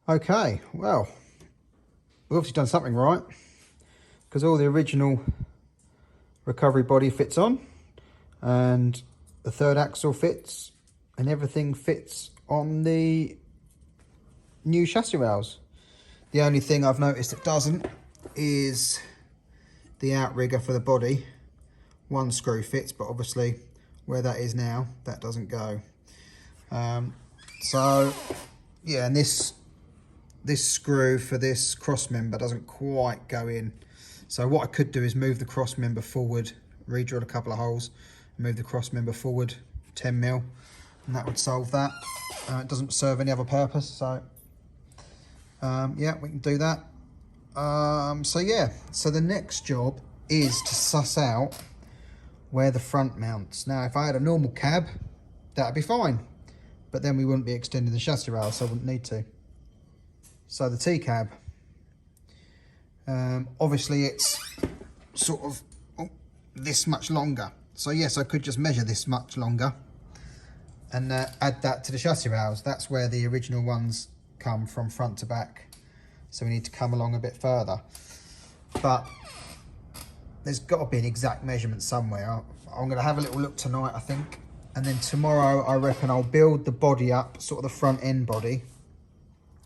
Okay, well, we've obviously done something right, because all the original recovery body fits on, and the third axle fits, and everything fits on the new chassis rails. The only thing I've noticed that doesn't is the outrigger for the body. One screw fits, but obviously where that is now, that doesn't go. So yeah, and this screw for this cross member doesn't quite go in. So what I could do is move the cross member forward, re-drill a couple of holes, move the cross member forward 10 mil, and that would solve that. It doesn't serve any other purpose, so yeah, we can do that. So yeah, so the next job is to suss out where the front mounts. Now, if I had a normal cab, that'd be fine, but then we wouldn't be extending the chassis rail, so I wouldn't need to. So the T-cab, obviously it's sort of this much longer. So yes, I could just measure this much longer and add that to the chassis rails. That's where the original ones come from, front to back. So we need to come along a bit further. But there's got to be an exact measurement somewhere. I'm going to have a little look tonight, I think. And then tomorrow, I reckon I'll build the body up, sort of the front end body,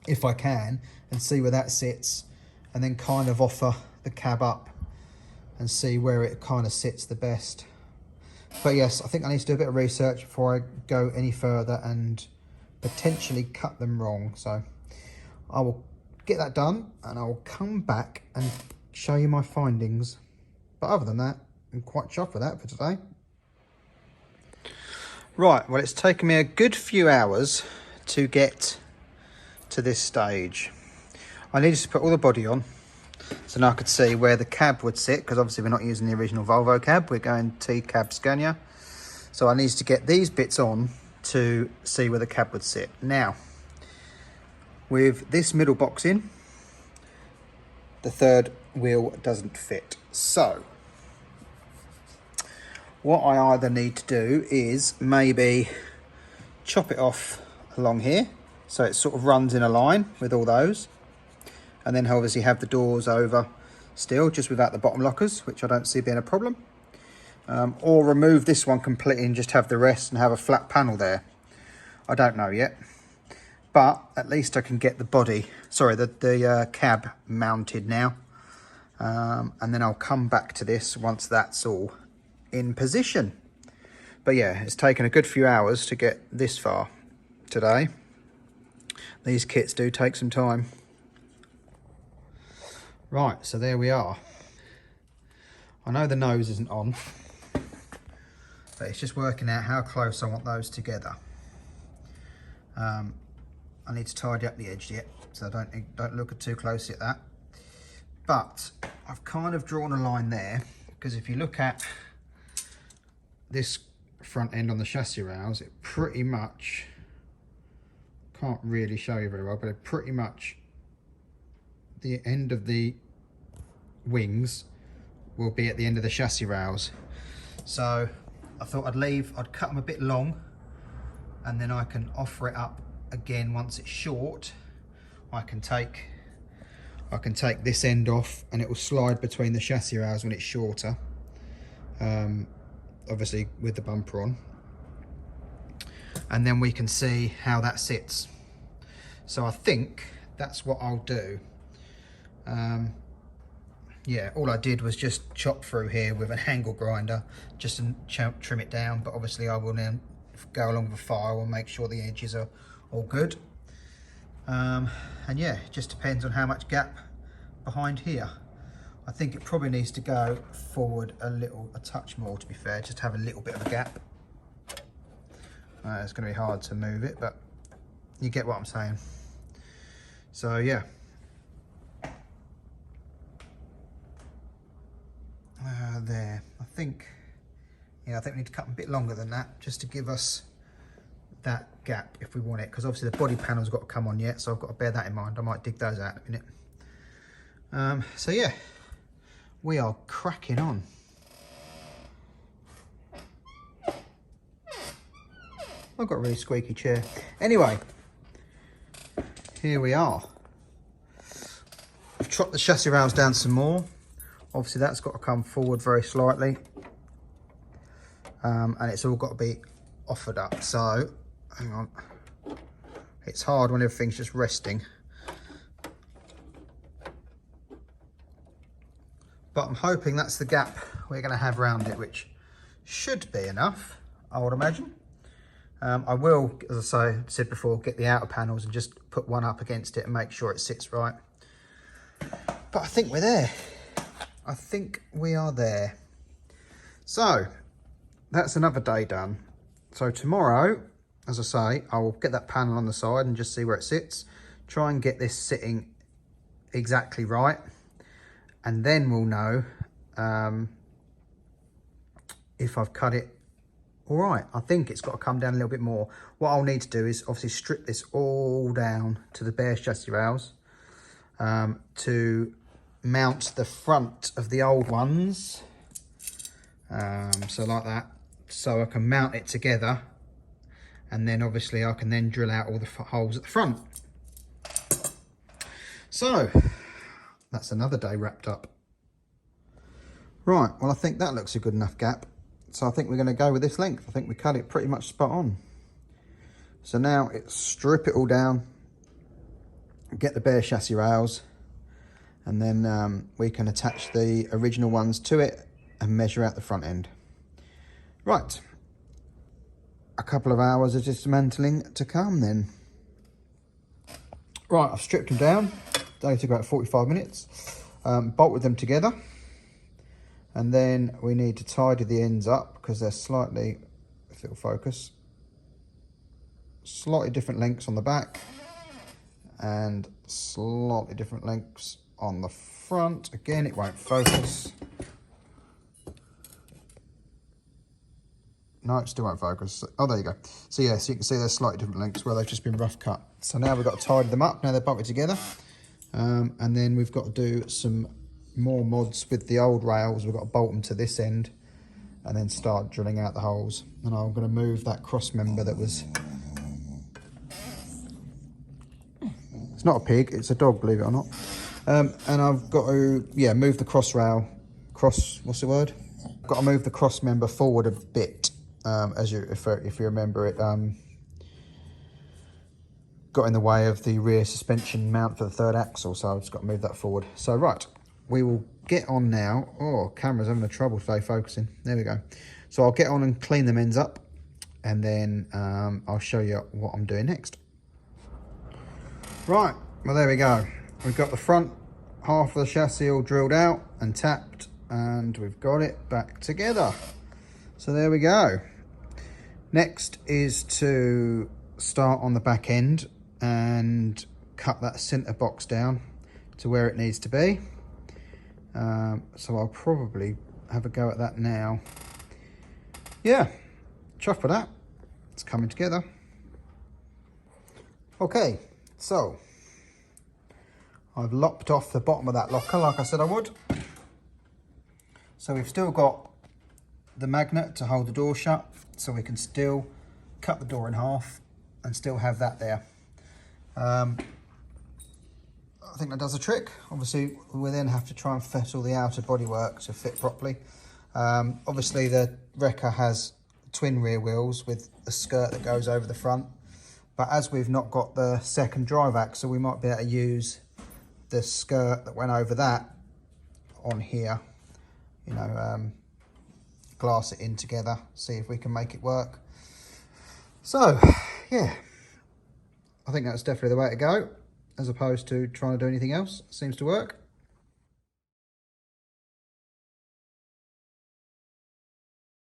if I can, and see where that sits, and then kind of offer the cab up and see where it kind of sits the best. But yes, I think I need to do a bit of research before I go any further and potentially cut them wrong. So I will get that done and I'll come back and show you my findings. But other than that, I'm quite chuffed with that for today. Right, well, it's taken me a good few hours to get to this stage. I needed to put all the body on so now I could see where the cab would sit, because obviously we're not using the original Volvo cab, we're going T-cab Scania. So I needed to get these bits on to see where the cab would sit. Now, with this middle box in, the third wheel doesn't fit. So what I either need to do is maybe chop it off along here so it sort of runs in a line with all those, and then obviously have the doors over still, just without the bottom lockers, which I don't see being a problem. Or remove this one completely and just have the rest and have a flat panel there. I don't know yet, but at least I can get the body, sorry, the cab mounted now. And then I'll come back to this once that's all in position. But yeah, it's taken a good few hours to get this far today. These kits do take some time. Right, so there we are. I know the nose isn't on, but it's just working out how close I want those together. I need to tidy up the edge yet, so don't look at too closely at that. But I've kind of drawn a line there, because if you look at this front end on the chassis rails, it pretty much, can't really show you very well, but it pretty much, the end of the wings will be at the end of the chassis rails. So I thought I'd cut them a bit long, and then I can offer it up again once it's short. I can take this end off and it will slide between the chassis rails when it's shorter, obviously with the bumper on, and then we can see how that sits. So I think that's what I'll do. Yeah, all I did was just chop through here with an angle grinder just to trim it down, but obviously I will then go along with a file and make sure the edges are all good. And yeah, it just depends on how much gap behind here. I think it probably needs to go forward a touch more, to be fair, just have a little bit of a gap. It's going to be hard to move it, but you get what I'm saying. So yeah. There, I think we need to cut them a bit longer than that, just to give us that gap if we want it, because obviously the body panel's got to come on yet, so I've got to bear that in mind. I might dig those out in a minute. So yeah, we are cracking on. I've got a really squeaky chair. Anyway, here we are. I've chopped the chassis rails down some more. Obviously that's got to come forward very slightly. And it's all got to be offered up. So, hang on. It's hard when everything's just resting. But I'm hoping that's the gap we're going to have around it, which should be enough, I would imagine. I will, as I said before, get the outer panels and just put one up against it and make sure it sits right. But I think we're there. I think we are there. So, that's another day done. So tomorrow, as I say, I will get that panel on the side and just see where it sits. Try and get this sitting exactly right. And then we'll know if I've cut it all right. I think it's got to come down a little bit more. What I'll need to do is obviously strip this all down to the bare chassis rails to mount the front of the old ones. So like that. So I can mount it together. And then obviously I can then drill out all the holes at the front. So that's another day wrapped up. Right, well I think that looks a good enough gap. So I think we're going to go with this length. I think we cut it pretty much spot on. So now it's strip it all down, get the bare chassis rails, and then we can attach the original ones to it and measure out the front end. Right, a couple of hours of dismantling to come then. Right, I've stripped them down. They took about 45 minutes. Bolted them together. And then we need to tidy the ends up because they're slightly, if it'll focus, slightly different lengths on the back and slightly different lengths on the front. Again, it won't focus. No, it still won't focus. Oh, there you go. So yeah, so you can see there's slightly different lengths where they've just been rough cut. So now we've got to tidy them up. Now they're bolted together. And then we've got to do some more mods with the old rails. We've got to bolt them to this end and then start drilling out the holes. And I'm going to move that cross member that was... It's not a pig, it's a dog, believe it or not. And I've got to, yeah, move the cross rail, what's the word? I've got to move the cross member forward a bit. If you remember it, got in the way of the rear suspension mount for the third axle, so I've just got to move that forward. So right, we will get on now. Oh, camera's having a trouble today focusing. There we go. So I'll get on and clean them ends up, and then I'll show you what I'm doing next. Right, well there we go. We've got the front half of the chassis all drilled out and tapped, and we've got it back together. So there we go. Next is to start on the back end and cut that centre box down to where it needs to be. So I'll probably have a go at that now. Yeah, chuffed with that. It's coming together. Okay, so I've lopped off the bottom of that locker like I said I would. So we've still got the magnet to hold the door shut, so we can still cut the door in half and still have that there. I think that does the trick. Obviously, we then have to try and fit all the outer bodywork to fit properly. Obviously, the Wrecker has twin rear wheels with a skirt that goes over the front. But as we've not got the second drive axle, we might be able to use the skirt that went over that on here. You know, glass it in together, see if we can make it work. So, yeah, I think that's definitely the way to go, as opposed to trying to do anything else. Seems to work.